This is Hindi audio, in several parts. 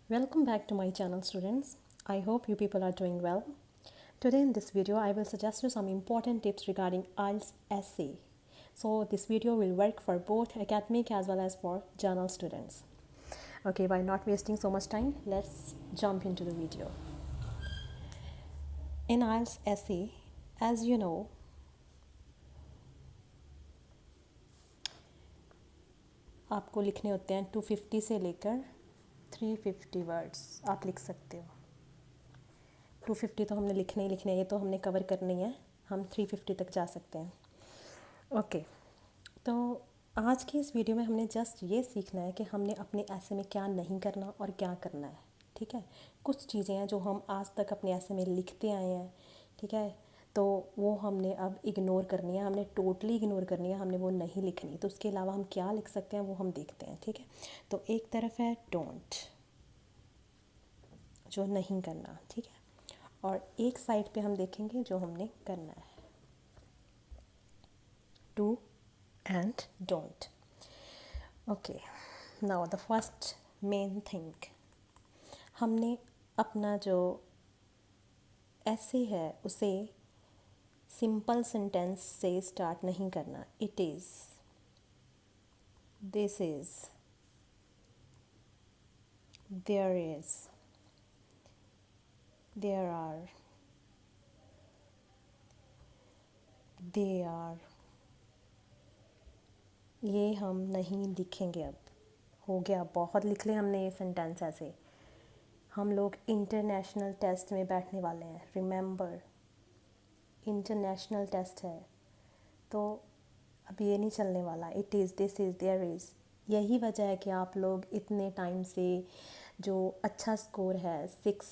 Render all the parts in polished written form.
Welcome back to my channel, students. I hope you people are doing well. Today in this video I will suggest you some important tips regarding IELTS essay. So this video will work for both academic as well as for journal students. Okay, by not wasting so much time, let's jump into the video. In IELTS essay, as you know, आपको लिखने होते हैं 250 से लेकर 350 वर्ड्स आप लिख सकते हो। 250 तो हमने लिखने ही लिखने, ये तो हमने कवर करनी है, हम 350 तक जा सकते हैं। ओके, तो आज की इस वीडियो में हमने जस्ट ये सीखना है कि हमने अपने ऐसे में क्या नहीं करना और क्या करना है। ठीक है, कुछ चीज़ें हैं जो हम आज तक अपने ऐसे में लिखते आए हैं, ठीक है, तो वो हमने अब इग्नोर करनी है, हमने टोटली इग्नोर करनी है, हमने वो नहीं लिखनी। तो उसके अलावा हम क्या लिख सकते हैं वो हम देखते हैं। ठीक है, तो एक तरफ है डोंट, जो नहीं करना, ठीक है, और एक साइड पे हम देखेंगे जो हमने करना है, do and don't. Okay, now the first main thing, हमने अपना जो ऐसे है उसे सिंपल सेंटेंस से स्टार्ट नहीं करना। It is, this is, there is, there are, they are, ये हम नहीं लिखेंगे। अब हो गया, बहुत लिख लिया हमने ये सेंटेंस ऐसे। हम लोग इंटरनेशनल टेस्ट में बैठने वाले हैं, रिमेंबर इंटरनेशनल टेस्ट है, तो अब ये नहीं चलने वाला। It is, this is, there is. यही वजह है कि आप लोग इतने टाइम से जो अच्छा स्कोर है 6,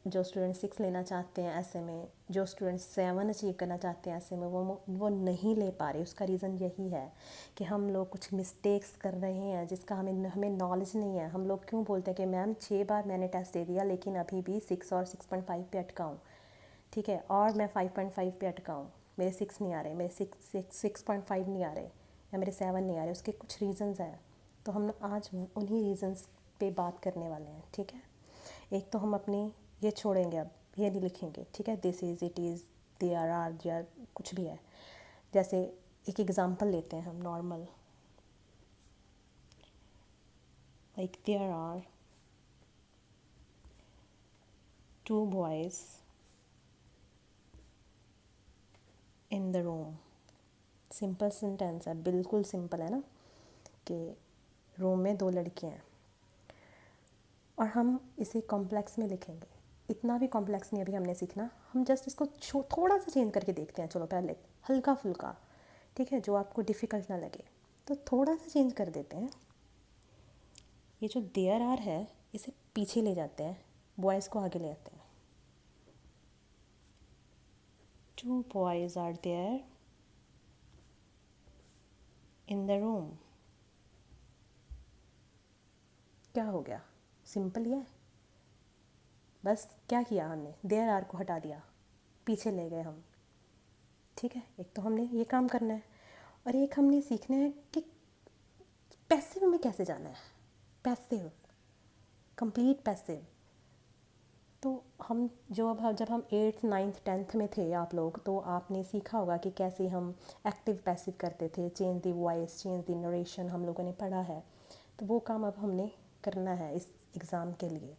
जो स्टूडेंट 6 लेना चाहते हैं ऐसे में, जो स्टूडेंट 7 अचीव करना चाहते हैं ऐसे में, वो नहीं ले पा रहे। उसका रीज़न यही है कि हम लोग कुछ मिस्टेक्स कर रहे हैं जिसका हमें नॉलेज नहीं है। हम लोग क्यों बोलते हैं कि मैम 6 बार मैंने टेस्ट दे दिया लेकिन अभी भी 6 और 6.5 पे अटका हूँ, ठीक है, और मैं 5.5 पे अटका हूँ, मेरे 6 नहीं आ रहे, मेरे 6.5 नहीं आ रहे, या मेरे 7 नहीं आ रहे। उसके कुछ रीज़न्स हैं, तो हम आज उन्हीं रीज़न्स पे बात करने वाले हैं। ठीक है, एक तो हम अपनी ये छोड़ेंगे, अब ये नहीं लिखेंगे। ठीक है, this is, it is, they are, कुछ भी है। जैसे एक एग्ज़ाम्पल लेते हैं हम normal, like there are 2 boys in the room. Simple sentence है, बिल्कुल सिंपल है ना, कि रूम में 2 लड़कियां हैं, और हम इसे कॉम्प्लेक्स में लिखेंगे। इतना भी कॉम्प्लेक्स नहीं अभी हमने सीखना, हम जस्ट इसको थोड़ा सा चेंज करके देखते हैं। चलो पहले हल्का फुल्का, ठीक है, जो आपको डिफ़िकल्ट ना लगे, तो थोड़ा सा चेंज कर देते हैं। ये जो देयर आर है इसे पीछे ले जाते हैं, बॉयज़ को आगे ले आते हैं। 2 boys are there in the room. क्या हो गया, सिंपल ही है। बस क्या किया हमने, देयर आर को हटा दिया, पीछे ले गए हम। ठीक है, एक तो हमने ये काम करना है, और एक हमने सीखना है कि पैसिव में कैसे जाना है। Passive, complete passive. तो हम जो अब जब हम 8th 9th 10th में थे आप लोग, तो आपने सीखा होगा कि कैसे हम एक्टिव पैसिव करते थे, change the voice, change the narration, हम लोगों ने पढ़ा है। तो वो काम अब हमने करना है इस एग्ज़ाम के लिए।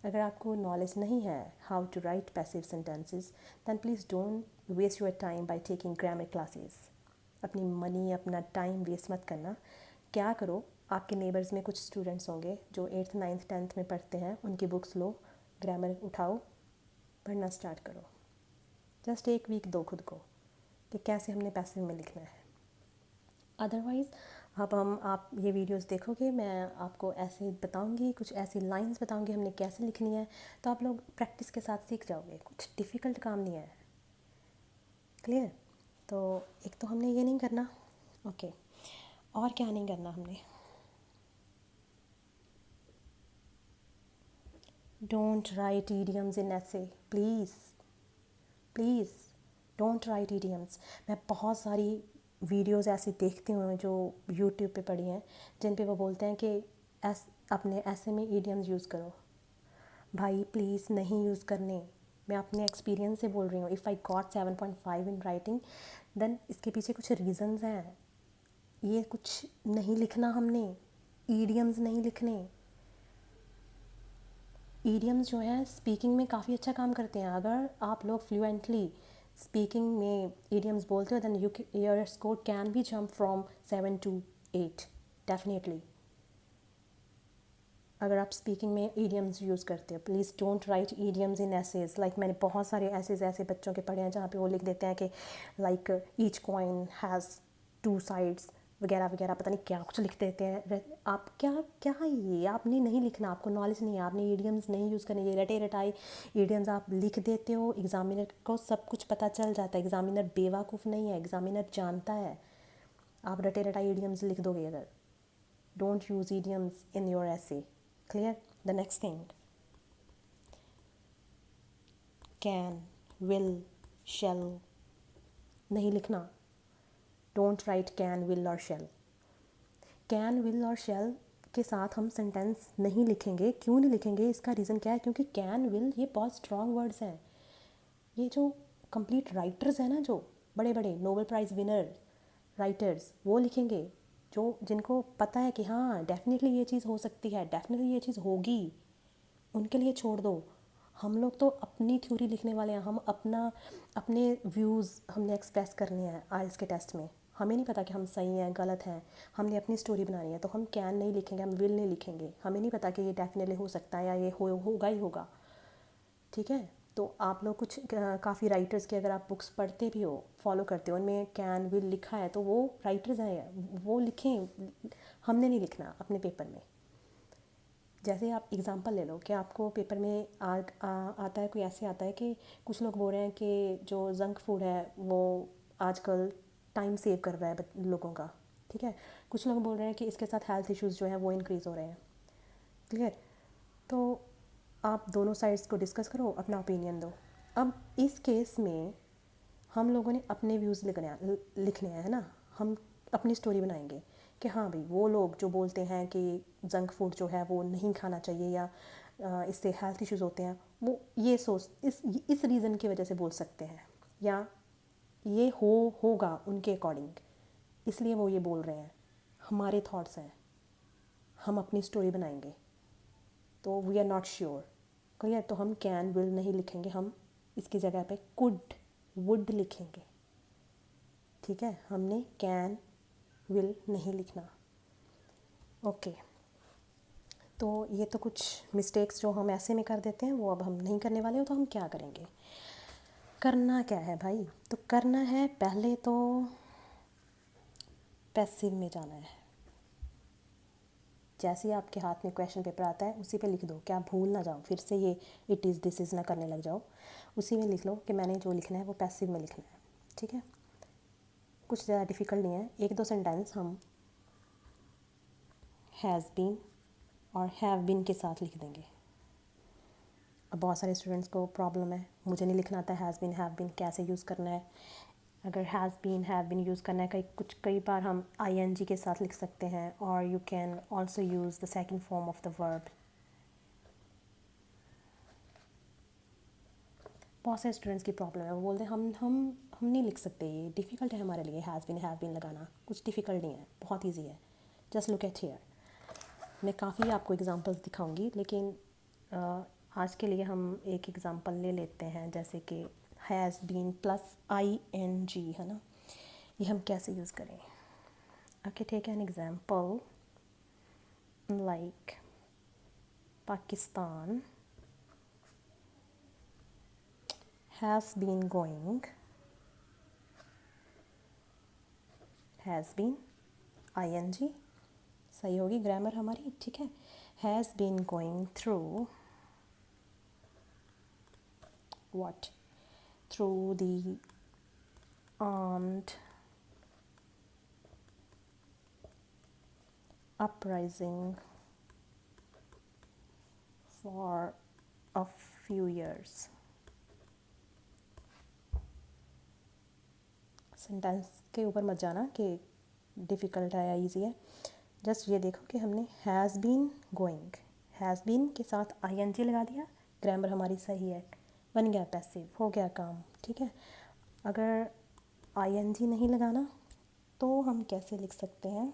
अगर आपको नॉलेज नहीं है how to write passive sentences, then please don't waste your time by taking grammar classes. अपनी मनी, अपना टाइम वेस्ट मत करना। क्या करो, आपके नेबर्स में कुछ स्टूडेंट्स होंगे जो 8th 9th 10th में पढ़ते हैं, उनकी बुक्स लो, ग्रामर उठाओ, पढ़ना स्टार्ट करो। जस्ट एक वीक दो खुद को कि कैसे हमने पैसिव में लिखना है। अदरवाइज़ अब आप ये वीडियोस देखोगे, मैं आपको ऐसे बताऊंगी, कुछ ऐसी लाइंस बताऊंगी हमने कैसे लिखनी है, तो आप लोग प्रैक्टिस के साथ सीख जाओगे। कुछ डिफ़िकल्ट काम नहीं है। क्लियर? तो एक तो हमने ये नहीं करना। ओके, और क्या नहीं करना हमने, डोंट राइट ईडियम्स इन ऐसे, please please don't write idioms. मैं बहुत सारी वीडियोस ऐसी देखती हूँ जो यूट्यूब पे पड़ी हैं, जिन पे वो बोलते हैं कि अपने ऐसे में ईडियम्स यूज़ करो। भाई प्लीज़ नहीं यूज़ करने। मैं अपने एक्सपीरियंस से बोल रही हूँ। If I got 7.5 in writing then इसके पीछे कुछ रीज़न्स हैं। ये कुछ नहीं लिखना हमने, ईडियम्स नहीं लिखने। ईडियम्स जो है स्पीकिंग में काफ़ी अच्छा काम करते हैं। अगर आप लोग फ्लुएंटली स्पीकिंग में ईडियम्स बोलते हो then your score can be jump from 7 to 8 definitely. अगर आप स्पीकिंग में ईडियम्स यूज़ करते हो, please don't write idioms in essays. Like मैंने बहुत सारे एसेज ऐसे बच्चों के पढ़े हैं जहाँ पे वो लिख देते हैं कि like each coin has 2 sides वगैरह वगैरह, पता नहीं क्या कुछ लिख देते हैं। आप क्या क्या है ये, आपने नहीं लिखना, आपको नॉलेज नहीं है, आपने ईडियम्स नहीं यूज़ करने। ये रटे रटाई ईडियम्स आप लिख देते हो, एग्जामिनर को सब कुछ पता चल जाता है। एग्जामिनर बेवकूफ़ नहीं है, एग्जामिनर जानता है। आप रटे रटाई ईडियम्स लिख दोगे अगर। Don't use idioms in your essay. Clear? The next thing, can, will, shall नहीं लिखना। Don't write can, will और shall. Can, will और shall के साथ हम सेंटेंस नहीं लिखेंगे। क्यों नहीं लिखेंगे, इसका रीज़न क्या है? क्योंकि can, will ये बहुत स्ट्रॉन्ग वर्ड्स हैं। ये जो कंप्लीट राइटर्स हैं ना, जो बड़े बड़े नोबेल प्राइज़ विनर राइटर्स, वो लिखेंगे। जो जिनको पता है कि हाँ डेफिनेटली ये चीज़ हो सकती है, डेफिनेटली ये चीज़ होगी, उनके लिए छोड़ दो। हम लोग तो अपनी थ्योरी लिखने वाले हैं। हम अपने व्यूज़ हमने एक्सप्रेस करने हैं आइल्स के टेस्ट में। हमें नहीं पता कि हम सही हैं गलत हैं, हमने अपनी स्टोरी बनानी है। तो हम कैन नहीं लिखेंगे, हम विल नहीं लिखेंगे। हमें नहीं पता कि ये डेफिनेटली हो सकता है या ये होगा ही होगा। ठीक है, तो आप लोग कुछ काफ़ी राइटर्स की अगर आप बुक्स पढ़ते भी हो, फॉलो करते हो, उनमें कैन विल लिखा है तो वो राइटर्स हैं, वो लिखें। हमने नहीं लिखना अपने पेपर में। जैसे आप एग्ज़ाम्पल ले लो कि आपको पेपर में आता है, कोई ऐसे आता है कि कुछ लोग बोल रहे हैं कि जो जंक फूड है वो आजकल टाइम सेव कर रहा है लोगों का। ठीक है, कुछ लोग बोल रहे हैं कि इसके साथ हेल्थ इश्यूज़ जो हैं वो इंक्रीज़ हो रहे हैं। क्लियर? तो आप दोनों साइड्स को डिस्कस करो, अपना ओपिनियन दो। अब इस केस में हम लोगों ने अपने व्यूज़ लिखने हैं, है ना। हम अपनी स्टोरी बनाएंगे कि हाँ भाई, वो लोग जो बोलते हैं कि जंक फूड जो है वो नहीं खाना चाहिए या इससे हेल्थ इश्यूज़ होते हैं, वो ये सोच इस रीज़न की वजह से बोल सकते हैं, या ये होगा उनके अकॉर्डिंग, इसलिए वो ये बोल रहे हैं। हमारे थॉट्स हैं, हम अपनी स्टोरी बनाएंगे। तो we are not sure. Clear? तो हम कैन विल नहीं लिखेंगे, हम इसकी जगह पे कुड वुड लिखेंगे। ठीक है, हमने कैन विल नहीं लिखना। ओके, तो ये तो कुछ मिस्टेक्स जो हम ऐसे में कर देते हैं वो अब हम नहीं करने वाले हो। तो हम क्या करेंगे, करना क्या है भाई? तो करना है पहले तो पैसिव में जाना है। जैसे ही आपके हाथ में क्वेश्चन पेपर आता है उसी पे लिख दो, क्या भूल ना जाओ फिर से ये इट इज़ दिस इज़ ना करने लग जाओ। उसी में लिख लो कि मैंने जो लिखना है वो पैसिव में लिखना है। ठीक है, कुछ ज़्यादा डिफ़िकल्ट नहीं है। एक दो सेंटेंस हम हैज़ बीन और हैव बीन के साथ लिख देंगे। अब बहुत सारे स्टूडेंट्स को प्रॉब्लम है, मुझे नहीं लिखना आता हैज़ बीन हैव बीन कैसे यूज़ करना है। अगर has been have been use करना है, कई बार हम ing के साथ लिख सकते हैं, और you can also use the second form of the verb. बहुत सारे स्टूडेंट्स की प्रॉब्लम है, वो बोलते हैं हम नहीं लिख सकते, ये डिफ़िकल्ट है हमारे लिए हैज़ बीन हैव बीन लगाना। कुछ डिफ़िकल्ट नहीं है, बहुत ईजी है। Just look at here. मैं काफ़ी आपको एग्जांपल्स दिखाऊंगी, लेकिन आज के लिए हम एक एग्ज़ाम्पल ले लेते हैं, जैसे कि हैज़ बीन प्लस ing, है ना। ये हम कैसे यूज़ करें? Okay, take an example like Pakistan has been going, has been ing, सही होगी ग्रामर हमारी। ठीक है, has been going through what? Through the armed uprising for a few years. Sentence के ऊपर मत जाना कि डिफ़िकल्ट है या इजी है। जस्ट ये देखो कि हमने has been going, has been के साथ ing लगा दिया, ग्रामर हमारी सही है, बन गया पैसिव, हो गया काम, ठीक है। अगर आईएनजी नहीं लगाना तो हम कैसे लिख सकते हैं,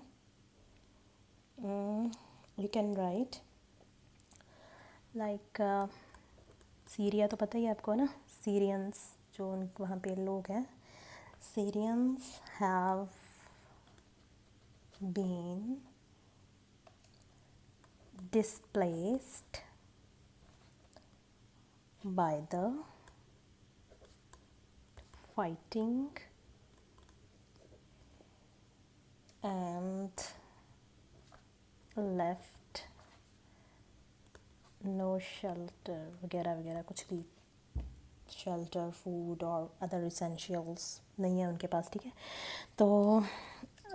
you can write like Syria तो पता ही है आपको ना, सीरियंस जो वहाँ पे लोग हैं, Syrians have been displaced by the fighting and left no shelter वगैरह वगैरह, कुछ भी शेल्टर, फूड और अदर इसेंशियल्स नहीं है उनके पास, ठीक है। तो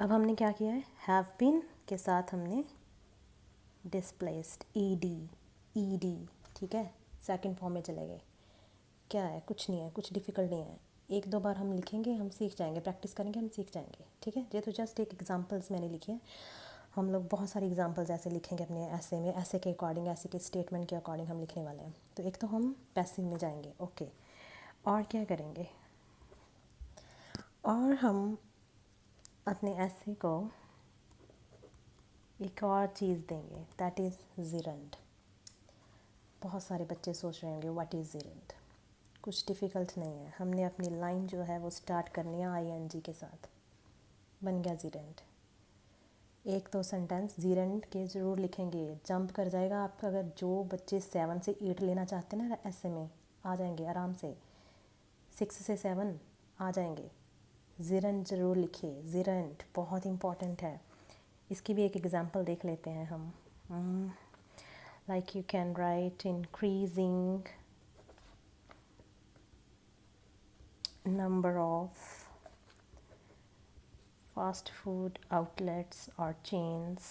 अब हमने क्या किया है, हैव बीन के साथ हमने डिस्प्लेस्ड, ईडी, ठीक है, सेकंड फॉर्म में चले गए। क्या है, कुछ नहीं है, कुछ डिफ़िकल्ट नहीं है, एक दो बार हम लिखेंगे, हम सीख जाएंगे, प्रैक्टिस करेंगे, हम सीख जाएंगे, ठीक है। ये तो जस्ट एक एग्जांपल्स मैंने लिखे हैं, हम लोग बहुत सारी एग्जांपल्स ऐसे लिखेंगे अपने ऐसे में, ऐसे के अकॉर्डिंग, ऐसे के स्टेटमेंट के अकॉर्डिंग हम लिखने वाले हैं। तो एक तो हम पैसिव में जाएंगे, ओके, और क्या करेंगे, और हम अपने ऐसे को एक और चीज़ देंगे, दैट इज़ जिरंड। बहुत सारे बच्चे सोच रहे होंगे व्हाट इज़ जिरंड, कुछ डिफ़िकल्ट नहीं है, हमने अपनी लाइन जो है वो स्टार्ट करनी है आईएनजी के साथ, बन गया जिरंड। एक तो सेंटेंस जिरंड के ज़रूर लिखेंगे, जंप कर जाएगा आपका, अगर जो बच्चे 7 से 8 लेना चाहते हैं ना ऐसे में, आ जाएंगे आराम से, 6 से 7 आ जाएंगे। जिरंड ज़रूर लिखिए, जिरंड बहुत इम्पॉर्टेंट है। इसकी भी एक एग्जांपल देख लेते हैं हम, like you can write increasing number of fast food outlets or chains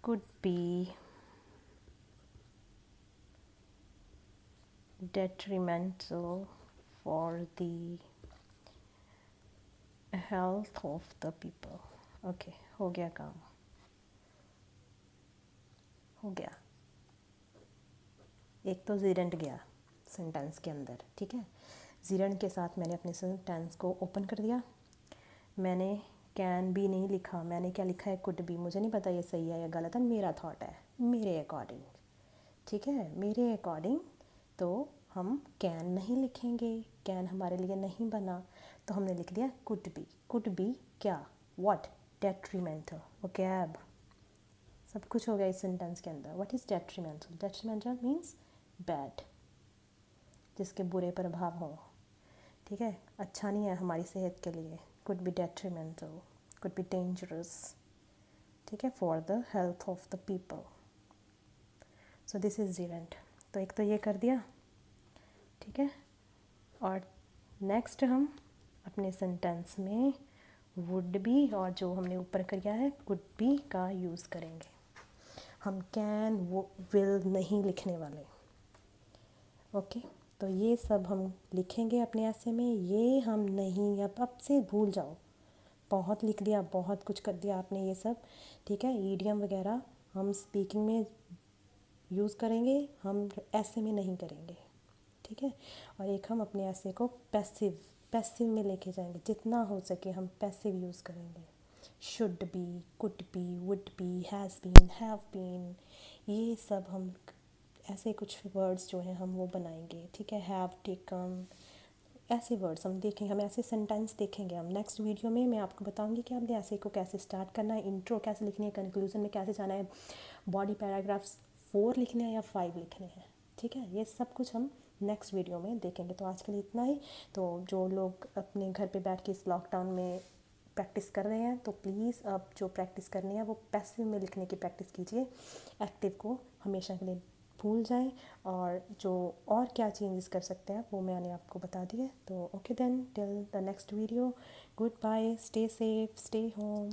could be detrimental for the health of the people. Okay, हो गया काम, हो गया। एक तो जिरंड गया सेंटेंस के अंदर, ठीक है। जिरंड के साथ मैंने अपने सेंटेंस को ओपन कर दिया, मैंने कैन भी नहीं लिखा, मैंने क्या लिखा है, कुड बी। मुझे नहीं पता ये सही है या गलत है, मेरा थॉट है, मेरे अकॉर्डिंग, ठीक है, मेरे अकॉर्डिंग। तो हम कैन नहीं लिखेंगे, कैन हमारे लिए नहीं बना, तो हमने लिख दिया कुड बी। कुड बी क्या, व्हाट, डेट्रीमेंटल, वोकैब, सब कुछ हो गया इस सेंटेंस के अंदर। What is detrimental, detrimental means bad, जिसके बुरे प्रभाव हों, ठीक है, अच्छा नहीं है हमारी सेहत के लिए। Could be detrimental, could be dangerous, ठीक है, for the health of the people. So this is gerund. तो एक तो ये कर दिया, ठीक है। और नेक्स्ट हम अपने सेंटेंस में वुड बी और जो हमने ऊपर किया है कुड बी का यूज़ करेंगे। हम कैन वो विल नहीं लिखने वाले, ओके। तो ये सब हम लिखेंगे अपने ऐसे में, ये हम नहीं, अब से भूल जाओ, बहुत लिख दिया, बहुत कुछ कर दिया आपने ये सब, ठीक है। ईडियम वगैरह हम स्पीकिंग में यूज़ करेंगे, हम ऐसे में नहीं करेंगे, ठीक है। और एक हम अपने ऐसे को पैसिव में लेके जाएंगे, जितना हो सके हम पैसिव यूज़ करेंगे। Should be, could be, would be, has been, have been, ये सब हम ऐसे कुछ वर्ड्स जो हैं हम वो बनाएंगे, ठीक है। हैव टेकन, ऐसे वर्ड्स हम देखेंगे, हम ऐसे सेंटेंस देखेंगे। हम नेक्स्ट वीडियो में मैं आपको बताऊंगी कि आपने ऐसे को कैसे स्टार्ट करना है, इंट्रो कैसे लिखनी है, कंक्लूजन में कैसे जाना है, बॉडी पैराग्राफ्स 4 लिखने हैं या 5 लिखने हैं, ठीक है। ये सब कुछ हम नेक्स्ट वीडियो में देखेंगे। तो आज के लिए इतना ही। तो जो लोग अपने घर पे बैठ के इस लॉकडाउन में प्रैक्टिस कर रहे हैं, तो प्लीज़ अब जो प्रैक्टिस करनी है वो पैसिव में लिखने की प्रैक्टिस कीजिए, एक्टिव को हमेशा के लिए भूल जाएं। और जो और क्या चेंजेस कर सकते हैं वो मैंने आपको बता दिए। तो okay then, till the next video, goodbye, stay safe, stay home.